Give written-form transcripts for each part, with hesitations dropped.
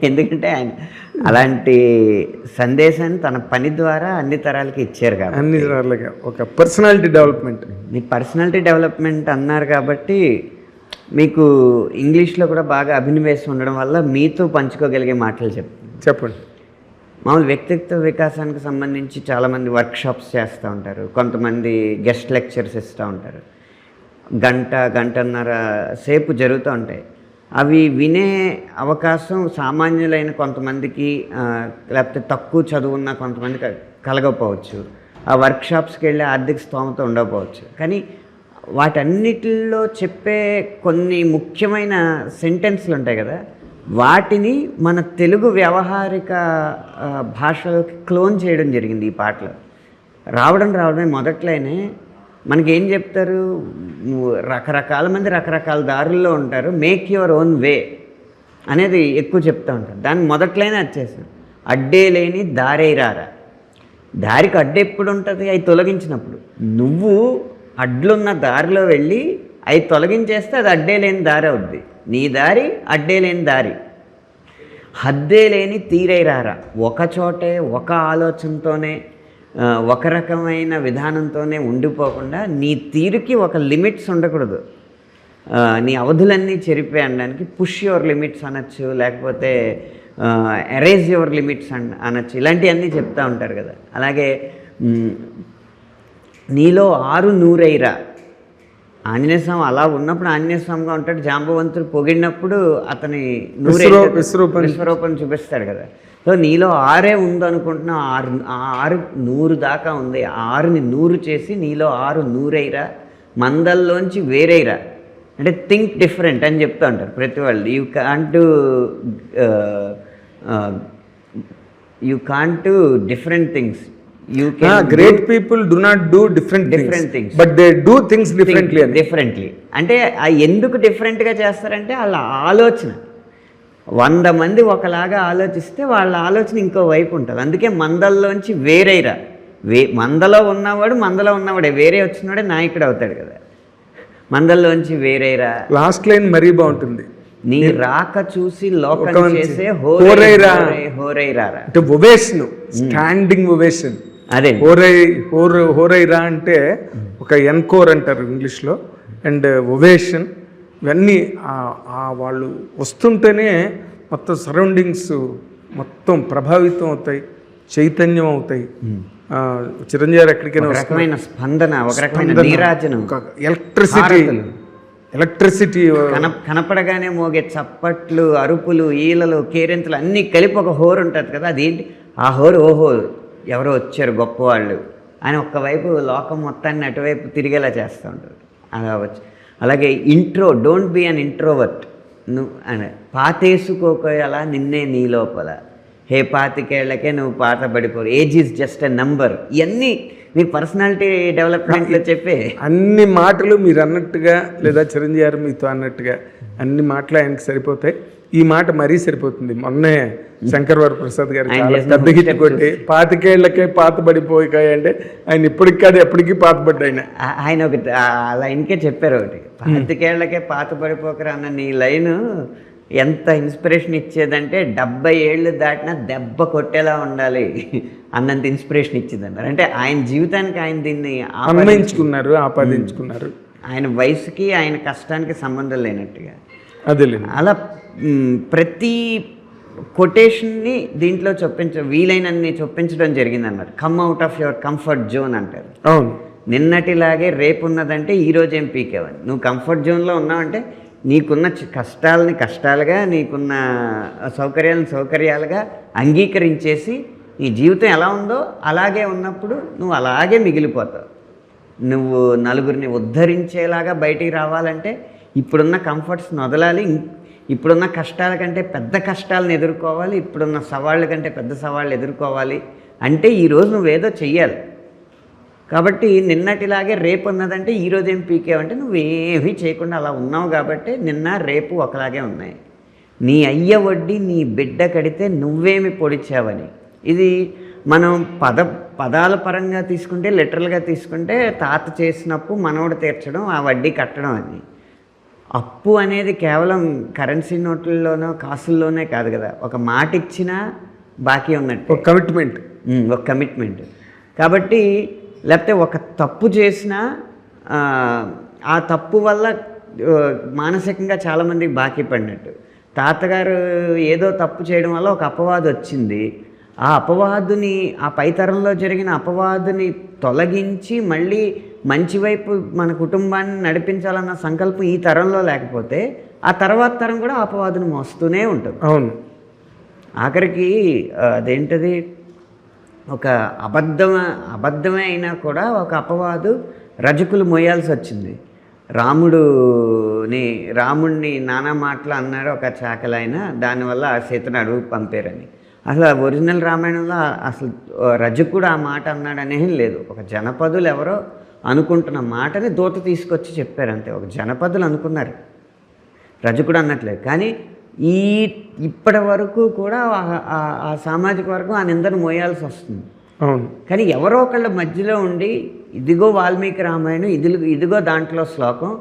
ఎందుకంటే ఆయన అలాంటి సందేశాన్ని తన పని ద్వారా అన్ని తరాలకి ఇచ్చారు కాబట్టి. అన్ని తరాలకి ఒక పర్సనాలిటీ డెవలప్మెంట్. మీ పర్సనాలిటీ డెవలప్మెంట్ అన్నారు కాబట్టి మీకు ఇంగ్లీష్లో కూడా బాగా అభినవేశం ఉండడం వల్ల మీతో పంచుకోగలిగే మాటలు చెప్పండి. మామూలు వ్యక్తిత్వ వికాసానికి సంబంధించి చాలామంది వర్క్షాప్స్ చేస్తూ ఉంటారు, కొంతమంది గెస్ట్ లెక్చర్స్ ఇస్తూ ఉంటారు. గంటన్నర సేపు జరుగుతూ ఉంటాయి. అవి వినే అవకాశం సామాన్యులైన కొంతమందికి, లేకపోతే తక్కువ చదువున్న కొంతమందికి కలగకపోవచ్చు. ఆ వర్క్షాప్స్కి వెళ్ళే ఆర్థిక స్తోమత ఉండకపోవచ్చు. కానీ వాటన్నిటిలో చెప్పే కొన్ని ముఖ్యమైన సెంటెన్స్లు ఉంటాయి కదా, వాటిని మన తెలుగు వ్యవహారిక భాషలోకి క్లోన్ చేయడం జరిగింది. ఈ పాటలో రావడమే మొదట్లోనే మనకేం చెప్తారు, రకరకాల మంది రకరకాల దారుల్లో ఉంటారు, మేక్ యువర్ ఓన్ వే అనేది ఎక్కువ చెప్తూ ఉంటారు. దాన్ని మొదట్లోనే వచ్చేసాం. అడ్డే లేని దారే రారా. దారికి అడ్డు ఎప్పుడు ఉంటుంది? అవి తొలగించినప్పుడు. నువ్వు అడ్లున్న దారిలో వెళ్ళి అవి తొలగించేస్తే అది అడ్డే లేని దారి అవుద్ది. నీ దారి అడ్డే లేని దారి. హద్దే లేని తీరై రారా. ఒకచోటే ఒక ఆలోచనతోనే ఒక రకమైన విధానంతోనే ఉండిపోకుండా నీ తీరుకి ఒక లిమిట్స్ ఉండకూడదు. నీ అవధులన్నీ చెరిపే అనడానికి పుష్ యువర్ లిమిట్స్ అనొచ్చు, లేకపోతే ఎరేజ్ యువర్ లిమిట్స్ అనొచ్చు. ఇలాంటివన్నీ చెప్తూ ఉంటారు కదా. అలాగే నీలో 6 ఆంజనేయ స్వామి అలా ఉన్నప్పుడు ఆంజనేయ స్వామిగా ఉంటాడు. జాంబవంతుడు పొగిడినప్పుడు అతని విశ్వరూపం చూపిస్తాడు కదా. సో నీలో 6 ఉందనుకుంటున్నావు, 6 100 దాకా ఉంది. 6ని 100 చేసి నీలో 6 100 మందల్లోంచి వేరేరా. అంటే థింక్ డిఫరెంట్ అని చెప్తూ ఉంటారు ప్రతి వాళ్ళు. You can't do different things. Great people do not do different things but they do things differently. అంటే ఎందుకు డిఫరెంట్గా చేస్తారంటే వాళ్ళ ఆలోచన. 100 మంది ఒకలాగా ఆలోచిస్తే వాళ్ళ ఆలోచన ఇంకో వైపు ఉంటుంది. అందుకే మందల్లోంచి వేరేరా. మందలో ఉన్నవాడే, వేరే వచ్చినవాడే నాయకుడు అవుతాడు కదా. మందల్లోంచి వేరేరా. లాస్ట్ లైన్ మరీ బాగుంటుంది. నీ రాక చూసి లోకం చేసే హోరైరా. అంటే ఒవేషన్, స్టాండింగ్ ఒవేషన్. అదే హోరైరా అంటే ఒక ఎన్కోర్ అంటారు ఇంగ్లీష్లో. అండ్ ఒవేషన్ ఇవన్నీ వాళ్ళు వస్తుంటేనే మొత్తం సరౌండింగ్స్ మొత్తం ప్రభావితం అవుతాయి, చైతన్యం అవుతాయి. చిరంజీవి ఎక్కడికైనా రకమైన స్పందన, ఒక రకమైన నీరాజనం, ఎలక్ట్రిసిటీ కనపడగానే మోగే చప్పట్లు, అరుపులు, ఈలలు, కేరింతలు అన్నీ కలిపి ఒక హోరు ఉంటుంది కదా. అదేంటి ఆ హోరు? ఓహో ఎవరో వచ్చారు గొప్పవాళ్ళు అని ఒక్కవైపు లోకం మొత్తాన్ని అటువైపు తిరిగేలా చేస్తూ ఉంటారు. అలా వచ్చి అలాగే డోంట్ బీ అన్ ఇంట్రోవర్ట్. నువ్వు పాతేసుకోకోయాలా నిన్నే నీ లోపల. హే 25 నువ్వు పాత పడిపోరు. Age is just a number. ఇవన్నీ మీ పర్సనాలిటీ డెవలప్మెంట్లో చెప్పే అన్ని మాటలు మీరు అన్నట్టుగా, లేదా చిరంజీవి గారు మీతో అన్నట్టుగా అన్ని మాటలు ఆయనకి సరిపోతాయి. ఈ మాట మరీ సరిపోతుంది. మొన్నే శంకర్ వరప్రసాద్ గారు పెద్ద హిట్ కొట్టి 25 పాత పడిపోయాయి అంటే ఆయన ఇప్పటికి కాదు ఎప్పటికీ పాతపడ్డా. ఆయన ఒక లైన్కే చెప్పారు ఒకటి, 25 పాత పడిపోకరా అన్న నీ లైను ఎంత ఇన్స్పిరేషన్ ఇచ్చేదంటే 70 ఏళ్ళు దాటినా దెబ్బ కొట్టేలా ఉండాలి అన్నంత ఇన్స్పిరేషన్ ఇచ్చింది అన్నారు. అంటే ఆయన జీవితానికి ఆయన దీన్ని ఆపాదించుకున్నారు. ఆయన వయసుకి ఆయన కష్టానికి సంబంధం లేనట్టుగా. అదే అలా ప్రతి కొటేషన్ని దీంట్లో వీలైనన్ని చొప్పించడం జరిగింది అన్నారు. Come out of your comfort zone అంటారు. అవును. నిన్నటిలాగే రేపు ఉన్నదంటే ఈరోజు ఏం పీకేవని. నువ్వు కంఫర్ట్ జోన్లో ఉన్నావంటే నీకున్న కష్టాలని కష్టాలుగా, నీకున్న సౌకర్యాలను సౌకర్యాలుగా అంగీకరించేసి నీ జీవితం ఎలా ఉందో అలాగే ఉన్నప్పుడు నువ్వు అలాగే మిగిలిపోతావు. నువ్వు నలుగురిని ఉద్ధరించేలాగా బయటికి రావాలంటే ఇప్పుడున్న కంఫర్ట్స్ని వదలాలి. ఇప్పుడున్న కష్టాల కంటే పెద్ద కష్టాలను ఎదుర్కోవాలి. ఇప్పుడున్న సవాళ్ళ కంటే పెద్ద సవాళ్ళు ఎదుర్కోవాలి అంటే ఈరోజు నువ్వేదో చెయ్యాలి. కాబట్టి నిన్నటిలాగే రేపు ఉన్నదంటే ఈరోజు ఏం పీకేవంటే నువ్వేమీ చేయకుండా అలా ఉన్నావు కాబట్టి నిన్న రేపు ఒకలాగే ఉన్నాయి. నీ అయ్య వడ్డీ నీ బిడ్డ కడితే నువ్వేమి పొడిచావని. ఇది మనం పదాల పరంగా తీసుకుంటే, లిటరల్గా తీసుకుంటే తాత చేసినప్పుడు మనవడు తీర్చడం, ఆ వడ్డీ కట్టడం అని. అప్పు అనేది కేవలం కరెన్సీ నోట్లలోనో కాసుల్లోనే కాదు కదా, ఒక మాట ఇచ్చినా బాకీ ఉన్నట్టు, ఒక కమిట్మెంట్. ఒక కమిట్మెంట్. కాబట్టి లేకపోతే ఒక తప్పు చేసినా ఆ తప్పు వల్ల మానసికంగా చాలామందికి బాకీ పడినట్టు. తాతగారు ఏదో తప్పు చేయడం వల్ల ఒక అపవాదు వచ్చింది. ఆ అపవాదుని, ఆ పైతరంలో జరిగిన అపవాదుని తొలగించి మళ్ళీ మంచి వైపు మన కుటుంబాన్ని నడిపించాలన్న సంకల్పం ఈ తరంలో లేకపోతే ఆ తర్వాత తరం కూడా అపవాదుని మోస్తూనే ఉంటుంది. అవును. ఆఖరికి అదేంటది, ఒక అబద్ధమే అయినా కూడా ఒక అపవాదు రజకులు మోయాల్సి వచ్చింది. రాముడిని నానా మాటలు అన్నాడు ఒక చాకలైన, దానివల్ల సీతను అడుగు పంపారని. అసలు ఒరిజినల్ రామాయణంలో అసలు రజకుడు ఆ మాట అన్నాడనేం లేదు. ఒక జనపదులు ఎవరో అనుకుంటున్న మాటని దూత తీసుకొచ్చి చెప్పారు అంతే. ఒక జనపదులు అనుకున్నారు, రజకుడు అన్నట్లేదు. కానీ ఇప్పటి వరకు కూడా ఆ సామాజిక వర్గం ఆ నిందను మోయాల్సి వస్తుంది. అవును. కానీ ఎవరో ఒకళ్ళ మధ్యలో ఉండి ఇదిగో వాల్మీకి రామాయణం, ఇదిగో దాంట్లో శ్లోకం,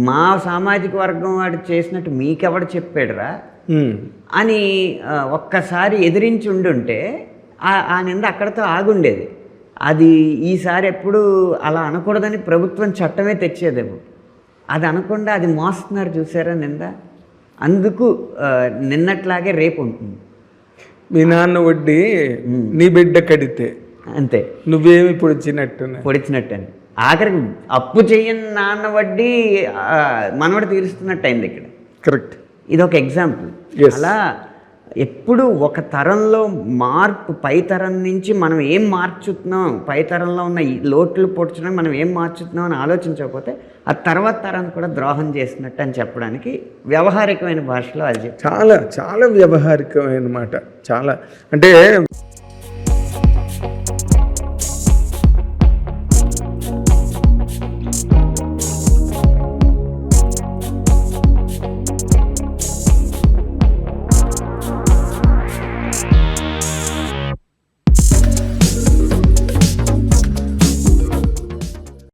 మా సామాజిక వర్గం వాడు చేసినట్టు మీకెవడు చెప్పాడురా అని ఒక్కసారి ఎదిరించి ఉండుంటే ఆ నింద అక్కడితో ఆగుండేది. అది ఈసారి ఎప్పుడు అలా అనకూడదని ప్రభుత్వం చట్టమే తెచ్చేదేమో. అది అనకుండా అది మోస్తున్నారు చూసారా నింద. అందుకు నిన్నట్లాగే రేపు ఉంటుంది. మీ నాన్న వడ్డీ నీ బిడ్డ కడితే అంతే, నువ్వేమి పొడిచినట్టు. ఆఖరికి అప్పు చెయ్యని నాన్న వడ్డీ మనవడు తీరుస్తున్నట్టు అయింది ఇక్కడ. కరెక్ట్. ఇది ఒక ఎగ్జాంపుల్. అలా ఎప్పుడు ఒక తరంలో మార్పు, పై తరం నుంచి మనం ఏం మార్చుతున్నాం, పై తరంలో ఉన్న ఈ లోట్లు పొడ్చడానికి మనం ఏం మార్చుతున్నాం అని ఆలోచించకపోతే ఆ తర్వాత తరాన్ని కూడా ద్రోహం చేసినట్టు అని చెప్పడానికి వ్యవహారికమైన భాషలో అది చాలా చాలా వ్యవహారికమైన మాట. చాలా అంటే